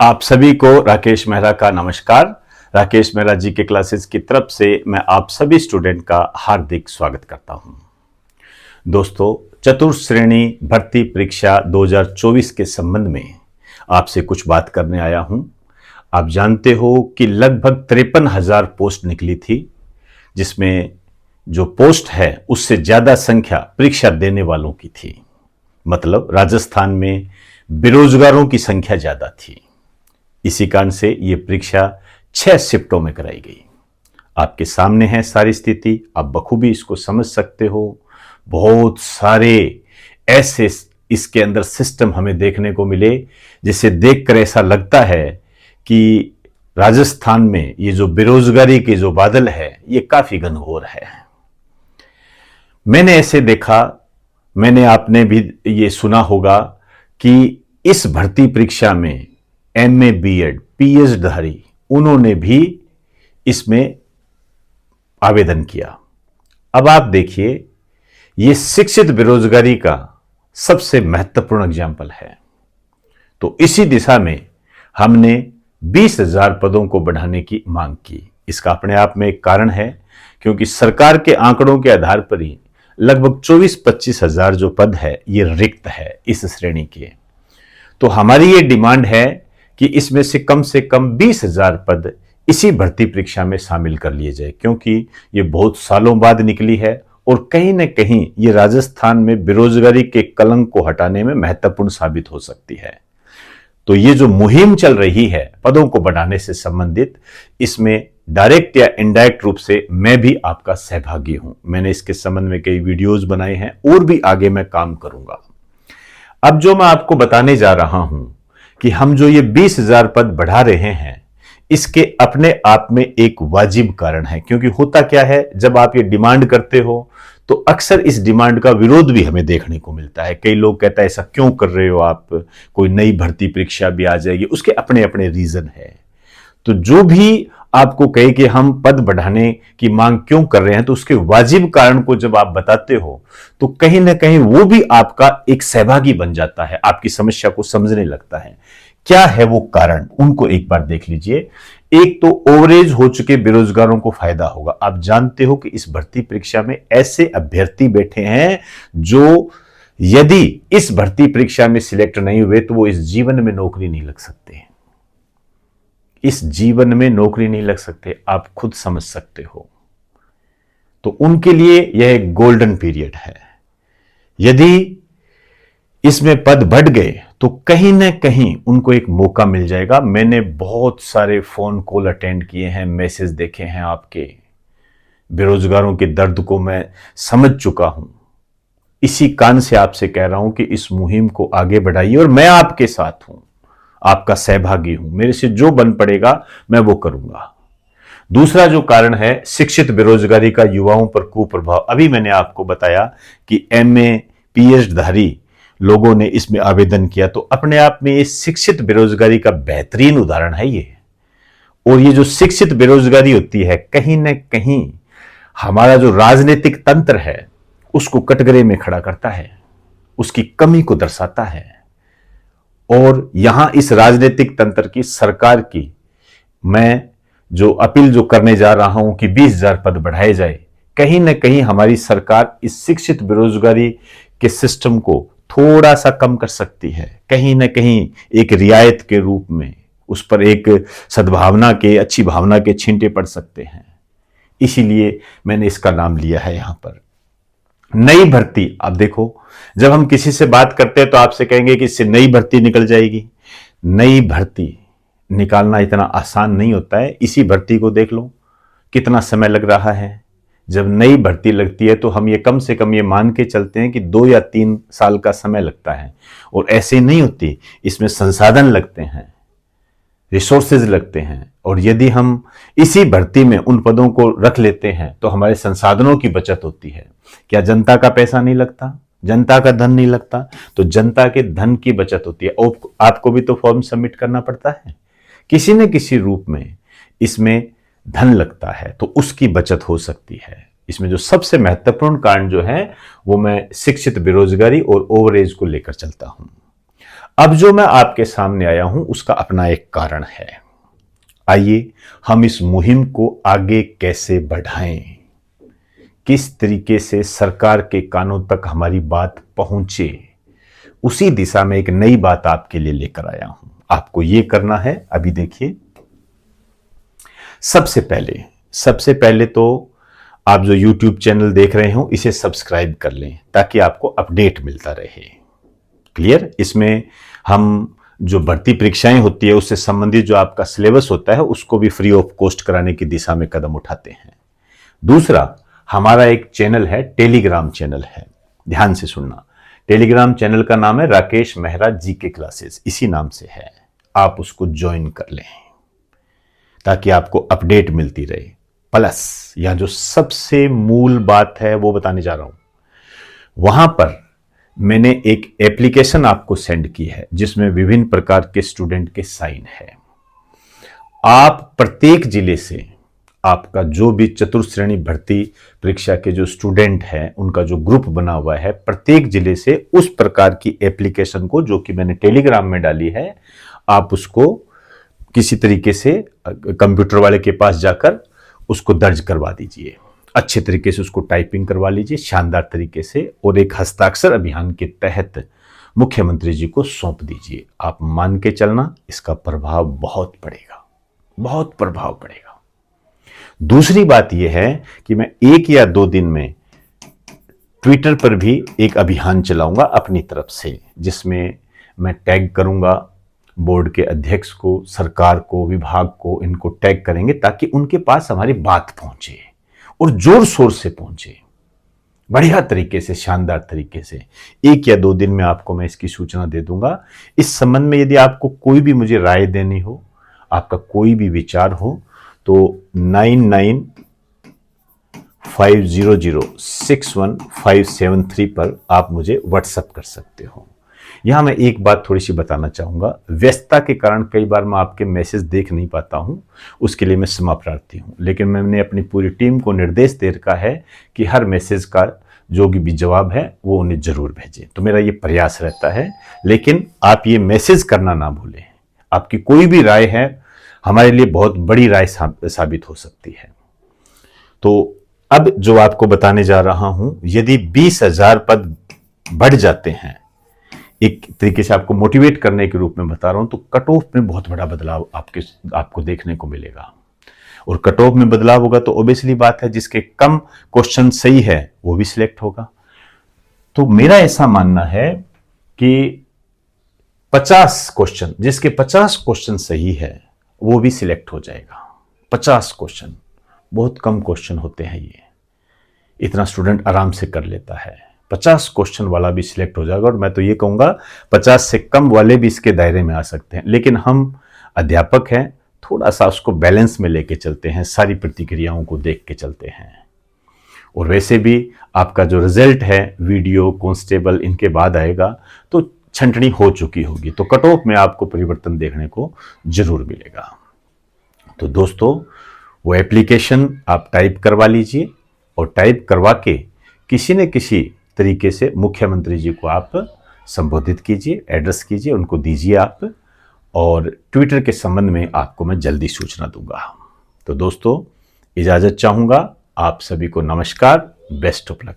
आप सभी को राकेश मेहरा का नमस्कार। राकेश मेहरा जी के क्लासेस की तरफ से मैं आप सभी स्टूडेंट का हार्दिक स्वागत करता हूं। दोस्तों, चतुर्थ श्रेणी भर्ती परीक्षा 2024 के संबंध में आपसे कुछ बात करने आया हूं। आप जानते हो कि लगभग 53,000 पोस्ट निकली थी, जिसमें जो पोस्ट है उससे ज्यादा संख्या परीक्षा देने वालों की थी। मतलब राजस्थान में बेरोजगारों की संख्या ज्यादा थी। इसी कारण से ये परीक्षा 6 शिफ्टों में कराई गई। आपके सामने है सारी स्थिति, आप बखूबी इसको समझ सकते हो। बहुत सारे ऐसे इसके अंदर सिस्टम हमें देखने को मिले जिसे देखकर ऐसा लगता है कि राजस्थान में ये जो बेरोजगारी के जो बादल है ये काफी घनघोर है। मैंने ऐसे देखा, मैंने आपने भी ये सुना होगा कि इस भर्ती परीक्षा में एमए बीएड पीएचडी धारी उन्होंने भी इसमें आवेदन किया। अब आप देखिए, यह शिक्षित बेरोजगारी का सबसे महत्वपूर्ण एग्जाम्पल है। तो इसी दिशा में हमने 20,000 पदों को बढ़ाने की मांग की। इसका अपने आप में एक कारण है, क्योंकि सरकार के आंकड़ों के आधार पर ही लगभग 24-25 हजार जो पद है ये रिक्त है इस श्रेणी के। तो हमारी ये डिमांड है कि इसमें से कम 20,000 पद इसी भर्ती परीक्षा में शामिल कर लिए जाए, क्योंकि ये बहुत सालों बाद निकली है और कहीं न कहीं ये राजस्थान में बेरोजगारी के कलंक को हटाने में महत्वपूर्ण साबित हो सकती है। तो ये जो मुहिम चल रही है पदों को बढ़ाने से संबंधित, इसमें डायरेक्ट या इनडायरेक्ट रूप से मैं भी आपका सहभागी हूं। मैंने इसके संबंध में कई वीडियोज बनाए हैं और भी आगे मैं काम करूंगा। अब जो मैं आपको बताने जा रहा हूं कि हम जो ये 20,000 पद बढ़ा रहे हैं, इसके अपने आप में एक वाजिब कारण है। क्योंकि होता क्या है, जब आप ये डिमांड करते हो तो अक्सर इस डिमांड का विरोध भी हमें देखने को मिलता है। कई लोग कहता है ऐसा क्यों कर रहे हो आप, कोई नई भर्ती परीक्षा भी आ जाएगी, उसके अपने अपने रीजन है। तो जो भी आपको कहे कि हम पद बढ़ाने की मांग क्यों कर रहे हैं, तो उसके वाजिब कारण को जब आप बताते हो तो कहीं ना कहीं वो भी आपका एक सहभागी बन जाता है, आपकी समस्या को समझने लगता है। क्या है वो कारण, उनको एक बार देख लीजिए। एक तो ओवरेज हो चुके बेरोजगारों को फायदा होगा। आप जानते हो कि इस भर्ती परीक्षा में ऐसे अभ्यर्थी बैठे हैं जो यदि इस भर्ती परीक्षा में सिलेक्ट नहीं हुए तो वो इस जीवन में नौकरी नहीं लग सकते। इस जीवन में नौकरी नहीं लग सकते, आप खुद समझ सकते हो। तो उनके लिए यह एक गोल्डन पीरियड है। यदि इसमें पद बढ़ गए तो कहीं ना कहीं उनको एक मौका मिल जाएगा। मैंने बहुत सारे फोन कॉल अटेंड किए हैं, मैसेज देखे हैं आपके। बेरोजगारों के दर्द को मैं समझ चुका हूं। इसी कान से आपसे कह रहा हूं कि इस मुहिम को आगे बढ़ाइए और मैं आपके साथ हूं, आपका सहभागी हूं। मेरे से जो बन पड़ेगा मैं वो करूंगा। दूसरा जो कारण है शिक्षित बेरोजगारी का युवाओं पर कुप्रभाव। अभी मैंने आपको बताया कि एमए पीएचडी धारी लोगों ने इसमें आवेदन किया, तो अपने आप में ये शिक्षित बेरोजगारी का बेहतरीन उदाहरण है ये। और ये जो शिक्षित बेरोजगारी होती है, कहीं ना कहीं हमारा जो राजनीतिक तंत्र है उसको कटघरे में खड़ा करता है, उसकी कमी को दर्शाता है। और यहां इस राजनीतिक तंत्र की, सरकार की मैं जो अपील जो करने जा रहा हूं कि 20,000 पद बढ़ाए जाए, कहीं ना कहीं हमारी सरकार इस शिक्षित बेरोजगारी के सिस्टम को थोड़ा सा कम कर सकती है। कहीं ना कहीं एक रियायत के रूप में उस पर एक सद्भावना के, अच्छी भावना के छींटे पड़ सकते हैं। इसीलिए मैंने इसका नाम लिया है यहां पर नई भर्ती। आप देखो, जब हम किसी से बात करते हैं तो आपसे कहेंगे कि इससे नई भर्ती निकल जाएगी। नई भर्ती निकालना इतना आसान नहीं होता है। इसी भर्ती को देख लो, कितना समय लग रहा है। जब नई भर्ती लगती है तो हम ये कम से कम ये मान के चलते हैं कि 2 या 3 साल का समय लगता है। और ऐसे नहीं होती, इसमें संसाधन लगते हैं, रिसोर्सेज लगते हैं। और यदि हम इसी भर्ती में उन पदों को रख लेते हैं तो हमारे संसाधनों की बचत होती है। क्या जनता का पैसा नहीं लगता, जनता का धन नहीं लगता? तो जनता के धन की बचत होती है। और आपको भी तो फॉर्म सबमिट करना पड़ता है, किसी न किसी रूप में इसमें धन लगता है, तो उसकी बचत हो सकती है। इसमें जो सबसे महत्वपूर्ण कारण जो है वो मैं शिक्षित बेरोजगारी और ओवरेज को लेकर चलता हूं। अब जो मैं आपके सामने आया हूं उसका अपना एक कारण है। आइए हम इस मुहिम को आगे कैसे बढ़ाएं, किस तरीके से सरकार के कानों तक हमारी बात पहुंचे, उसी दिशा में एक नई बात आपके लिए लेकर आया हूं। आपको यह करना है, अभी देखिए, सबसे पहले तो आप जो YouTube चैनल देख रहे हो इसे सब्सक्राइब कर लें ताकि आपको अपडेट मिलता रहे। क्लियर? इसमें हम जो भर्ती परीक्षाएं होती है उससे संबंधित जो आपका सिलेबस होता है उसको भी फ्री ऑफ कॉस्ट कराने की दिशा में कदम उठाते हैं। दूसरा, हमारा एक चैनल है, टेलीग्राम चैनल है, ध्यान से सुनना। टेलीग्राम चैनल का नाम है राकेश मेहरा जीके क्लासेस, इसी नाम से है। आप उसको ज्वाइन कर लें ताकि आपको अपडेट मिलती रहे। प्लस यहां जो सबसे मूल बात है वो बताने जा रहा हूं। वहां पर मैंने एक एप्लीकेशन आपको सेंड की है जिसमें विभिन्न प्रकार के स्टूडेंट के साइन है। आप प्रत्येक जिले से आपका जो भी चतुर्थ श्रेणी भर्ती परीक्षा के जो स्टूडेंट हैं उनका जो ग्रुप बना हुआ है, प्रत्येक जिले से उस प्रकार की एप्लीकेशन को जो कि मैंने टेलीग्राम में डाली है, आप उसको किसी तरीके से कंप्यूटर वाले के पास जाकर उसको दर्ज करवा दीजिए, अच्छे तरीके से उसको टाइपिंग करवा लीजिए शानदार तरीके से, और एक हस्ताक्षर अभियान के तहत मुख्यमंत्री जी को सौंप दीजिए। आप मान के चलना, इसका प्रभाव बहुत पड़ेगा, बहुत प्रभाव पड़ेगा। दूसरी बात यह है कि मैं 1 या 2 दिन में ट्विटर पर भी एक अभियान चलाऊंगा अपनी तरफ से, जिसमें मैं टैग करूंगा बोर्ड के अध्यक्ष को, सरकार को, विभाग को, इनको टैग करेंगे ताकि उनके पास हमारी बात पहुंचे और जोर शोर से पहुंचे, बढ़िया तरीके से, शानदार तरीके से। 1 या 2 दिन में आपको मैं इसकी सूचना दे दूंगा। इस संबंध में यदि आपको कोई भी मुझे राय देनी हो, आपका कोई भी विचार हो, तो 9950061573 पर आप मुझे व्हाट्सएप कर सकते हो। यहां मैं एक बात थोड़ी सी बताना चाहूंगा, व्यस्तता के कारण कई बार मैं आपके मैसेज देख नहीं पाता हूं, उसके लिए मैं क्षमा प्रार्थी हूं, लेकिन मैंने अपनी पूरी टीम को निर्देश दे रखा है कि हर मैसेज का जो भी जवाब है वो उन्हें जरूर भेजें। तो मेरा ये प्रयास रहता है, लेकिन आप ये मैसेज करना ना भूलें। आपकी कोई भी राय है हमारे लिए बहुत बड़ी राय साबित हो सकती है। तो अब जो आपको बताने जा रहा हूं, यदि 20,000 पद बढ़ जाते हैं, एक तरीके से आपको मोटिवेट करने के रूप में बता रहा हूं, तो कट ऑफ में बहुत बड़ा बदलाव आपको देखने को मिलेगा। और कट ऑफ में बदलाव होगा तो ऑब्वियसली बात है जिसके कम क्वेश्चन सही है वो भी सिलेक्ट होगा। तो मेरा ऐसा मानना है कि 50 क्वेश्चन, जिसके 50 क्वेश्चन सही है वो भी सिलेक्ट हो जाएगा। 50 क्वेश्चन, बहुत कम क्वेश्चन होते हैं, ये इतना स्टूडेंट आराम से कर लेता है। 50 क्वेश्चन वाला भी सिलेक्ट हो जाएगा, और मैं तो ये कहूंगा 50 से कम वाले भी इसके दायरे में आ सकते हैं। लेकिन हम अध्यापक हैं, थोड़ा सा उसको बैलेंस में लेके चलते हैं, सारी प्रतिक्रियाओं को देख के चलते हैं। और वैसे भी आपका जो रिजल्ट है वीडियो कांस्टेबल इनके बाद आएगा तो छंटनी हो चुकी होगी, तो कट ऑफ में आपको परिवर्तन देखने को जरूर मिलेगा। तो दोस्तों, वो एप्लीकेशन आप टाइप करवा लीजिए, और टाइप करवा के किसी न किसी तरीके से मुख्यमंत्री जी को आप संबोधित कीजिए, एड्रेस कीजिए, उनको दीजिए आप, और ट्विटर के संबंध में आपको मैं जल्दी सूचना दूंगा। तो दोस्तों, इजाजत चाहूंगा। आप सभी को नमस्कार, बेस्ट ऑफ लक।